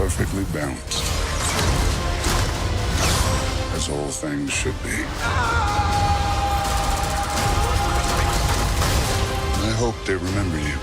perfectly balanced, as all things should be. I hope they remember you.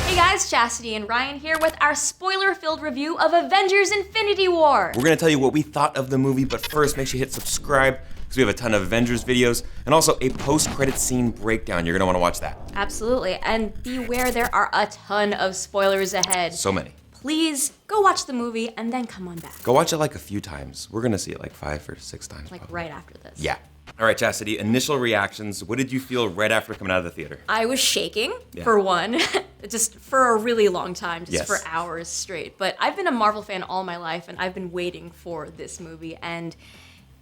Hey guys, Chastity and Ryan here with our spoiler-filled review of Avengers Infinity War. We're gonna tell you what we thought of the movie, but first make sure you hit subscribe because we have a ton of Avengers videos and also a post-credit scene breakdown. You're gonna wanna watch that. Absolutely, and beware, there are a ton of spoilers ahead. So many. Please go watch the movie and then come on back. Go watch it like a few times. We're gonna see it like 5 or 6 times. Like probably. right after this. Yeah. All right, Chastity, initial reactions. What did you feel right after coming out of the theater? I was shaking, for one, just for a really long time, just for hours straight. But I've been a Marvel fan all my life, and I've been waiting for this movie, and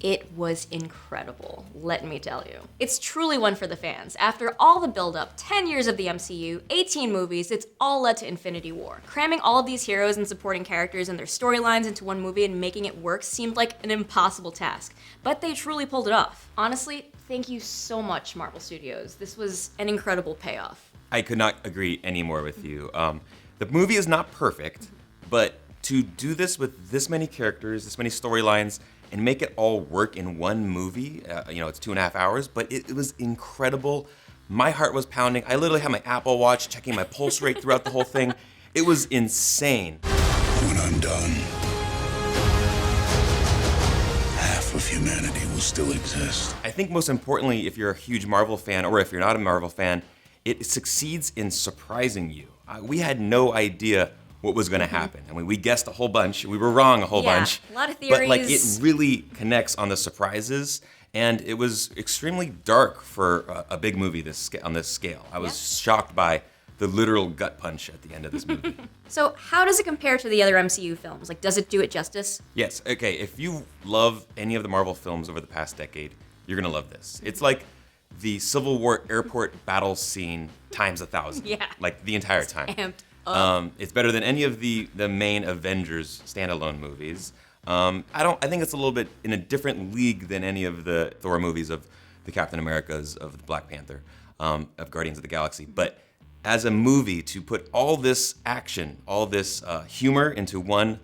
it was incredible, let me tell you. It's truly one for the fans. After all the build-up, 10 years of the MCU, 18 movies, it's all led to Infinity War. Cramming all of these heroes and supporting characters and their storylines into one movie and making it work seemed like an impossible task. But they truly pulled it off. Honestly, thank you so much, Marvel Studios. This was an incredible payoff. I could not agree any more with you. The movie is not perfect, but to do this with this many characters, this many storylines, and make it all work in one movie, it's 2.5 hours, but it was incredible. My heart was pounding. I literally had my Apple Watch checking my pulse rate throughout the whole thing. It was insane. When I'm done, half of humanity will still exist. I think most importantly, if you're a huge Marvel fan, or if you're not a Marvel fan, it succeeds in surprising you. We had no idea what was gonna happen. I mean, we guessed a whole bunch. We were wrong a whole bunch. A lot of theories. But it really connects on the surprises, and it was extremely dark for a big movie on this scale. I was shocked by the literal gut punch at the end of this movie. So how does it compare to the other MCU films? Like, does it do it justice? Yes, okay, if you love any of the Marvel films over the past decade, you're gonna love this. It's like the Civil War airport battle scene times 1,000. Yeah. Like the entire time. Amped up. It's better than any of the main Avengers standalone movies. I think it's a little bit in a different league than any of the Thor movies, of the Captain Americas, of the Black Panther, of Guardians of the Galaxy. But as a movie, to put all this action, all this humor into one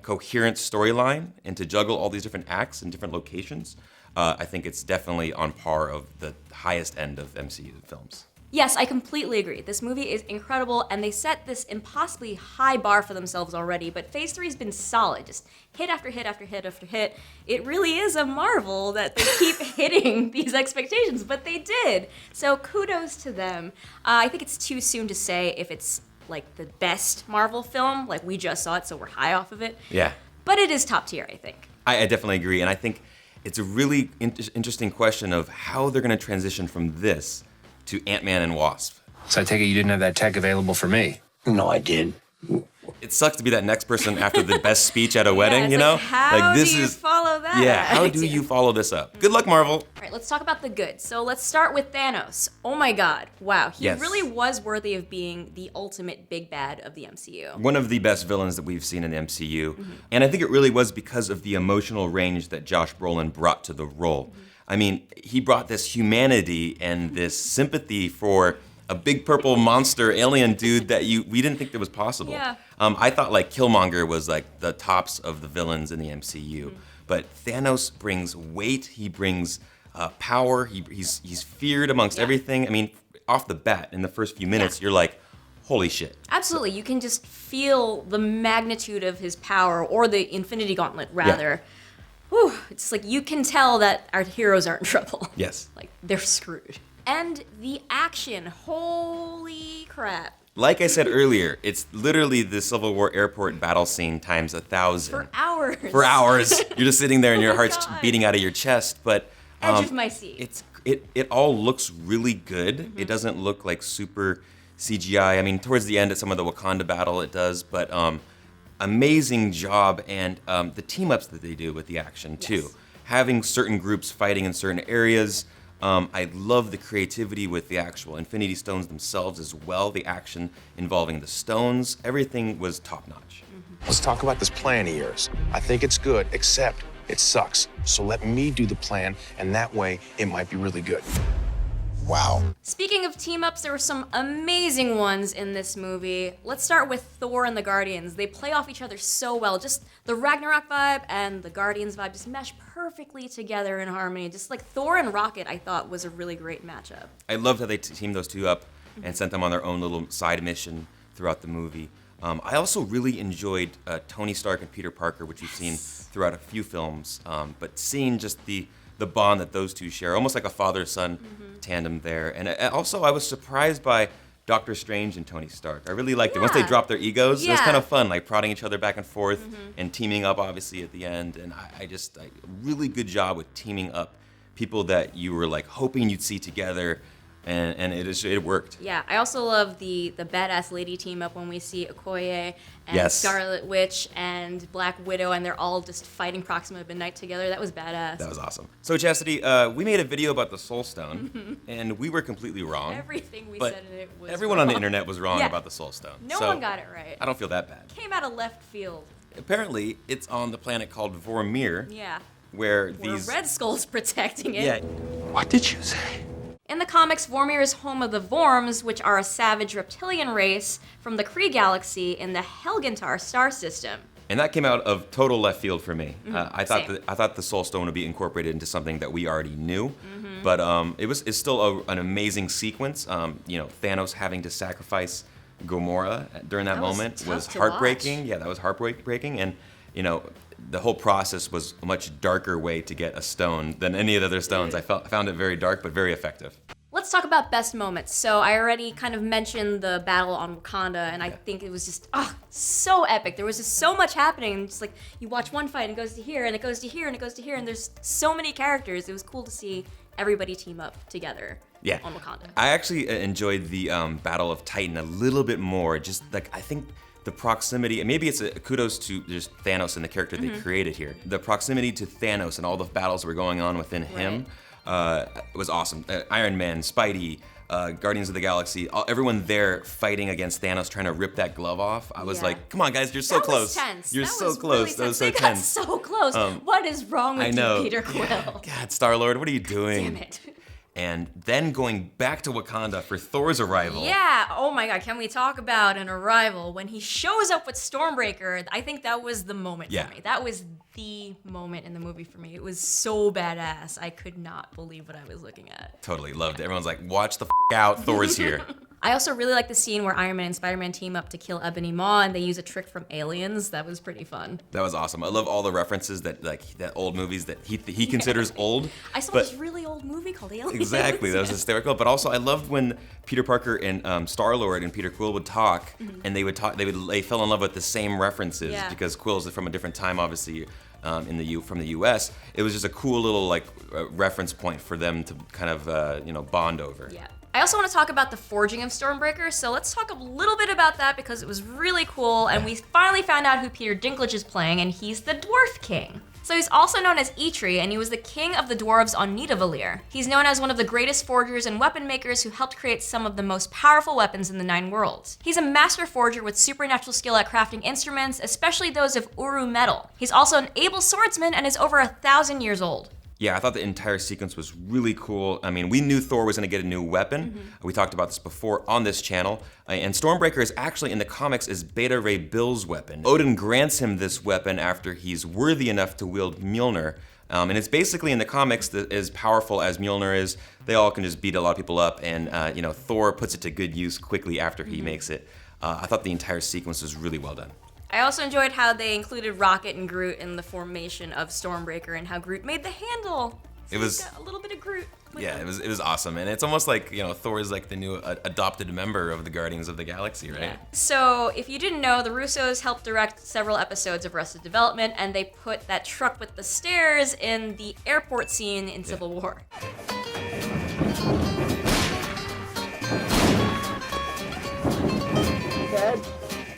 coherent storyline, and to juggle all these different acts in different locations, I think it's definitely on par of the highest end of MCU films. Yes, I completely agree. This movie is incredible, and they set this impossibly high bar for themselves already, but Phase 3 has been solid, just hit after hit after hit after hit. It really is a marvel that they keep hitting these expectations, but they did. So kudos to them. I think it's too soon to say if it's like the best Marvel film, like we just saw it, so we're high off of it. Yeah. But it is top tier, I think. I definitely agree, and I think it's a really interesting question of how they're gonna transition from this to Ant-Man and Wasp. So I take it you didn't have that tech available for me? No, I did. It sucks to be that next person after the best speech at a wedding, it's you know? like, how do you follow that? Yeah, how do you follow this up? Good luck, Marvel. All right, let's talk about the good. So let's start with Thanos. Oh my God, wow. He really was worthy of being the ultimate big bad of the MCU. One of the best villains that we've seen in the MCU. And I think it really was because of the emotional range that Josh Brolin brought to the role. I mean, he brought this humanity and this sympathy for a big purple monster alien dude that we didn't think that was possible. Yeah. I thought like Killmonger was like the tops of the villains in the MCU, but Thanos brings weight. He brings power. He's feared amongst everything. I mean, off the bat, in the first few minutes, you're like, holy shit. Absolutely, you can just feel the magnitude of his power, or the Infinity Gauntlet, rather. Yeah. Whew, it's like you can tell that our heroes are in trouble. Yes. Like, they're screwed. And the action, holy crap. Like I said earlier, it's literally the Civil War airport battle scene times 1,000. For hours. For hours. You're just sitting there and your my heart's God. beating out of your chest, but Edge of my seat. It all looks really good. It doesn't look like super CGI. I mean, towards the end of some of the Wakanda battle it does, but amazing job, and the team-ups that they do with the action too. Having certain groups fighting in certain areas. I love the creativity with the actual Infinity Stones themselves as well, the action involving the stones. Everything was top-notch. Let's talk about this plan of yours. I think it's good, except it sucks. So let me do the plan, and that way it might be really good. Wow. Speaking of team-ups, there were some amazing ones in this movie. Let's start with Thor and the Guardians. They play off each other so well. Just the Ragnarok vibe and the Guardians vibe just mesh perfectly together in harmony. Just like Thor and Rocket, I thought was a really great matchup. I loved how they teamed those two up and sent them on their own little side mission throughout the movie. I also really enjoyed Tony Stark and Peter Parker, which you've seen throughout a few films, but seeing just the bond that those two share, almost like a father-son tandem there. And also, I was surprised by Doctor Strange and Tony Stark. I really liked it. Once they dropped their egos, it was kind of fun, like prodding each other back and forth and teaming up, obviously, at the end. And I really good job with teaming up people that you were like hoping you'd see together. And it worked. Yeah, I also love the badass lady team up when we see Okoye and Scarlet Witch and Black Widow, and they're all just fighting Proxima Midnight together. That was badass. That was awesome. So Chastity, we made a video about the Soul Stone, and we were completely wrong. Everything we said in it was everyone wrong. on the internet was wrong about the Soul Stone. No one got it right. I don't feel that bad. Came out of left field. Apparently, it's on the planet called Vormir. Yeah. Where Red Skull's protecting it. Yeah. What did you say? In the comics, Vormir is home of the Vorms, which are a savage reptilian race from the Kree galaxy in the Helgentar star system. And that came out of total left field for me. I thought the Soul Stone would be incorporated into something that we already knew, but it's still an amazing sequence. Thanos having to sacrifice Gamora during that moment was heartbreaking. Watch. Yeah, that was heartbreaking, and the whole process was a much darker way to get a stone than any of the other stones. I found it very dark, but very effective. Let's talk about best moments. So I already kind of mentioned the battle on Wakanda, and I think it was just so epic. There was just so much happening. Just like you watch one fight and it goes to here, and it goes to here, and it goes to here, and there's so many characters. It was cool to see everybody team up together on Wakanda. I actually enjoyed the Battle of Titan a little bit more. Just like I think the proximity, and maybe it's a kudos to just Thanos and the character they created here. The proximity to Thanos and all the battles that were going on within him was awesome. Iron Man, Spidey, Guardians of the Galaxy, everyone there fighting against Thanos, trying to rip that glove off. I was like, come on, guys, you're so close. That was tense. You're so close. That was so they tense. Got so close. What is wrong with you, Peter Quill? God, Star-Lord, what are you doing? Damn it. And then going back to Wakanda for Thor's arrival. Yeah, oh my god, can we talk about an arrival? When he shows up with Stormbreaker, I think that was the moment for me. That was the moment in the movie for me. It was so badass. I could not believe what I was looking at. Totally loved it. Everyone's like, watch the out, Thor's here. I also really like the scene where Iron Man and Spider-Man team up to kill Ebony Maw, and they use a trick from Aliens. That was pretty fun. That was awesome. I love all the references that old movies that he considers old. I saw this really old movie called Aliens. Exactly, that was hysterical. But also, I loved when Peter Parker and Star-Lord and Peter Quill would talk, and they fell in love with the same references because Quill's from a different time, obviously. From the U.S., it was just a cool little reference point for them to kind of bond over. Yeah. I also want to talk about the forging of Stormbreaker, so let's talk a little bit about that because it was really cool, and we finally found out who Peter Dinklage is playing, and he's the Dwarf King. So he's also known as Eitri, and he was the king of the dwarves on Nidavellir. He's known as one of the greatest forgers and weapon makers who helped create some of the most powerful weapons in the Nine Worlds. He's a master forger with supernatural skill at crafting instruments, especially those of Uru metal. He's also an able swordsman and is over 1,000 years old. Yeah, I thought the entire sequence was really cool. I mean, we knew Thor was going to get a new weapon. We talked about this before on this channel. And Stormbreaker is actually in the comics is Beta Ray Bill's weapon. Odin grants him this weapon after he's worthy enough to wield Mjolnir. And it's basically in the comics that as powerful as Mjolnir is, they all can just beat a lot of people up. And Thor puts it to good use quickly after he makes it. I thought the entire sequence was really well done. I also enjoyed how they included Rocket and Groot in the formation of Stormbreaker and how Groot made the handle. So it was got a little bit of Groot. It was awesome, and it's almost like Thor is like the new adopted member of the Guardians of the Galaxy, right? Yeah. So if you didn't know, the Russos helped direct several episodes of Arrested Development, and they put that truck with the stairs in the airport scene in Civil War.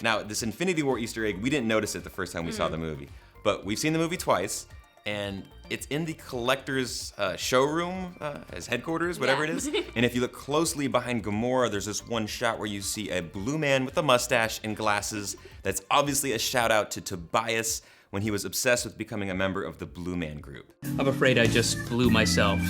Now, this Infinity War Easter egg, we didn't notice it the first time we saw the movie, but we've seen the movie twice, and it's in the collector's showroom, as headquarters, whatever it is. And if you look closely behind Gamora, there's this one shot where you see a blue man with a mustache and glasses. That's obviously a shout out to Tobias, when he was obsessed with becoming a member of the Blue Man Group. I'm afraid I just blew myself.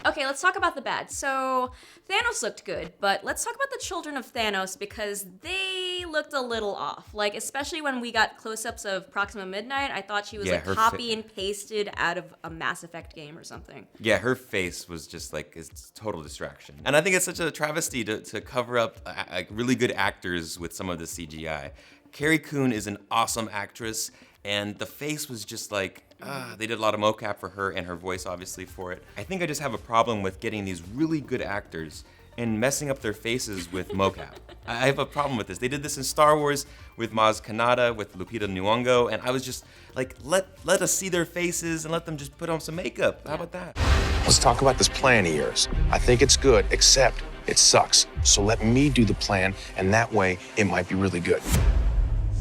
Okay, let's talk about the bad. So, Thanos looked good, but let's talk about the children of Thanos because they looked a little off. Like, especially when we got close-ups of Proxima Midnight, I thought she was like copy and pasted out of a Mass Effect game or something. Yeah, her face was just like a total distraction. And I think it's such a travesty to cover up really good actors with some of the CGI. Carrie Coon is an awesome actress, and the face was just like, they did a lot of mocap for her and her voice obviously for it. I think I just have a problem with getting these really good actors and messing up their faces with mocap. I have a problem with this. They did this in Star Wars with Maz Kanata, with Lupita Nyong'o, and I was just like, let us see their faces and let them just put on some makeup. How about that? Let's talk about this plan of yours. I think it's good, except it sucks. So let me do the plan, and that way it might be really good.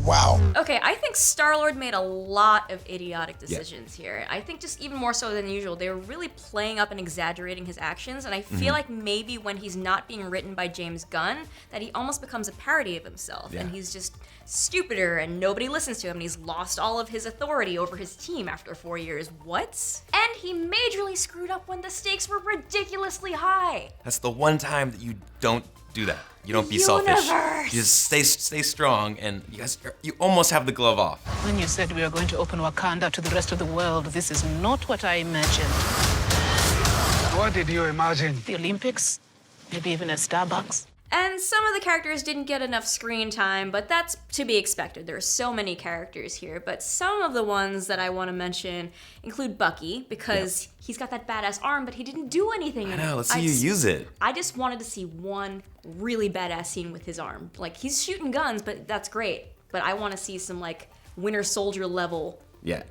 Wow. Okay, I think Star-Lord made a lot of idiotic decisions here. I think just even more so than usual. They were really playing up and exaggerating his actions, and I feel like maybe when he's not being written by James Gunn, that he almost becomes a parody of himself, and he's just stupider, and nobody listens to him, and he's lost all of his authority over his team after 4 years. What? And he majorly screwed up when the stakes were ridiculously high. That's the one time that you don't do that. You don't be selfish. You just stay strong, and you almost have the glove off. When you said we were going to open Wakanda to the rest of the world, this is not what I imagined. What did you imagine? The Olympics? Maybe even a Starbucks? And some of the characters didn't get enough screen time, but that's to be expected. There are so many characters here, but some of the ones that I want to mention include Bucky, because he's got that badass arm, but he didn't do anything. I know, let's see you use it. I just wanted to see one really badass scene with his arm. Like, he's shooting guns, but that's great. But I want to see some, like, Winter Soldier level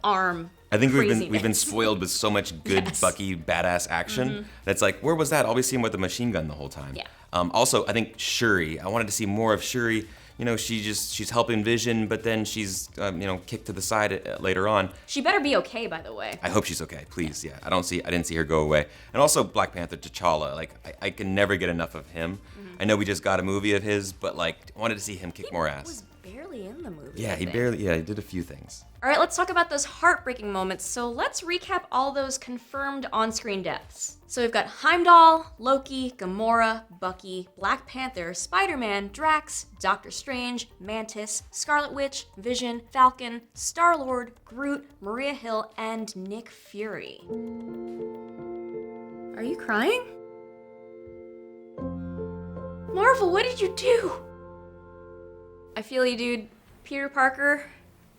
arm. I think we've been spoiled with so much good Bucky badass action. That's like, where was that? All we see him with the machine gun the whole time. Yeah. Also, I think Shuri. I wanted to see more of Shuri. You know, she's helping Vision, but then she's kicked to the side later on. She better be okay, by the way. I hope she's okay, please. Yeah, I didn't see her go away. And also Black Panther, T'Challa. Like, I can never get enough of him. I know we just got a movie of his, but like, I wanted to see him kick more ass. He was barely in the movie. Yeah, he did a few things. All right, let's talk about those heartbreaking moments. So let's recap all those confirmed on-screen deaths. So we've got Heimdall, Loki, Gamora, Bucky, Black Panther, Spider-Man, Drax, Doctor Strange, Mantis, Scarlet Witch, Vision, Falcon, Star-Lord, Groot, Maria Hill, and Nick Fury. Are you crying? Marvel, what did you do? I feel you, dude. Peter Parker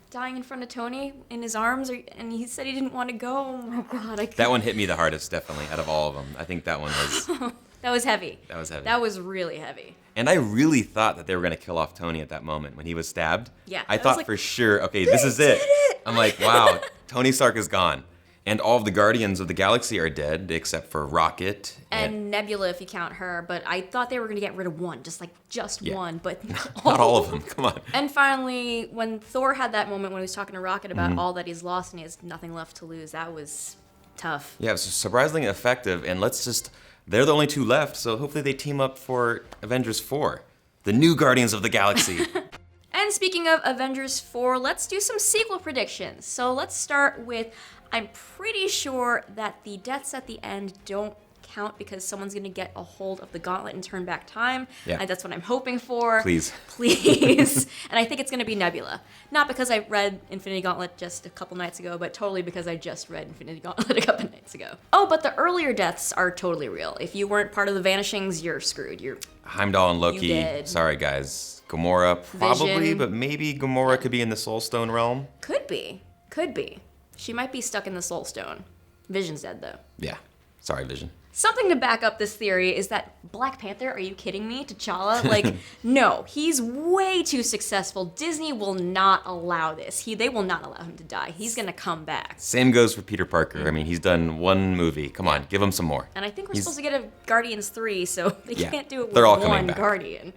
dying in front of Tony in his arms, and he said he didn't want to go. Oh my god, I can't. That one hit me the hardest, definitely, out of all of them. I think that one was... That was heavy. That was heavy. That was really heavy. And I really thought that they were going to kill off Tony at that moment when he was stabbed. Yeah. I thought like, for sure, okay, this is it. I'm like, wow, Tony Stark is gone. And all of the Guardians of the Galaxy are dead, except for Rocket. And Nebula, if you count her. But I thought they were going to get rid of one, just one, but not all of them, come on. And finally, when Thor had that moment when he was talking to Rocket about all that he's lost and he has nothing left to lose, that was tough. Yeah, it was surprisingly effective, and they're the only two left, so hopefully they team up for Avengers 4. The new Guardians of the Galaxy. And speaking of Avengers 4, let's do some sequel predictions. So let's start with, I'm pretty sure that the deaths at the end don't count because someone's gonna get a hold of the gauntlet and turn back time. Yeah. And that's what I'm hoping for. Please. Please. And I think it's gonna be Nebula. Not because I read Infinity Gauntlet just a couple nights ago, but totally because I just read Infinity Gauntlet a couple nights ago. Oh, but the earlier deaths are totally real. If you weren't part of the Vanishings, you're screwed. Heimdall and Loki. You dead. Sorry, guys. Gamora, probably, Vision. but maybe Gamora could be in the Soul Stone realm. Could be. She might be stuck in the Soul Stone. Vision's dead, though. Yeah. Sorry, Vision. Something to back up this theory is that Black Panther, are you kidding me? T'Challa? Like, no, he's way too successful. Disney will not allow this. They will not allow him to die. He's gonna come back. Same goes for Peter Parker. I mean, he's done one movie. Come on, give him some more. And I think we're supposed to get a Guardians 3, so they can't do it with they're all coming one back. Guardian.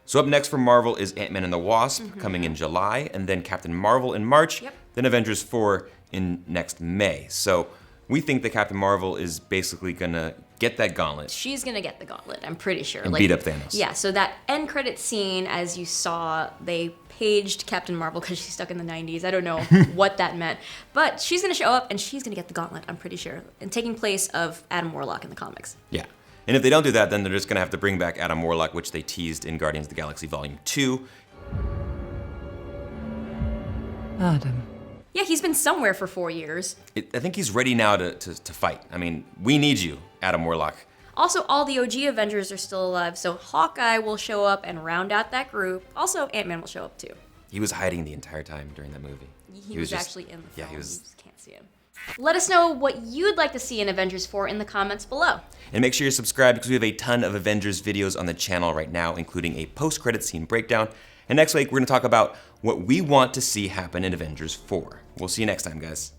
So up next for Marvel is Ant-Man and the Wasp coming in July, and then Captain Marvel in March, then Avengers 4 in next May. So we think that Captain Marvel is basically gonna get that gauntlet. She's gonna get the gauntlet, I'm pretty sure. And beat up Thanos. Yeah, so that end credit scene, as you saw, they paged Captain Marvel because she's stuck in the 90s. I don't know what that meant. But she's gonna show up and she's gonna get the gauntlet, I'm pretty sure. And taking place of Adam Warlock in the comics. Yeah. And if they don't do that, then they're just gonna have to bring back Adam Warlock, which they teased in Guardians of the Galaxy Volume 2. Adam. Yeah, he's been somewhere for 4 years. I think he's ready now to fight. I mean, we need you, Adam Warlock. Also, all the OG Avengers are still alive, so Hawkeye will show up and round out that group. Also, Ant-Man will show up too. He was hiding the entire time during that movie. He was actually in the film. Yeah, he was. You just can't see him. Let us know what you'd like to see in Avengers 4 in the comments below. And make sure you're subscribed because we have a ton of Avengers videos on the channel right now, including a post-credit scene breakdown. And next week, we're gonna talk about what we want to see happen in Avengers 4. We'll see you next time, guys.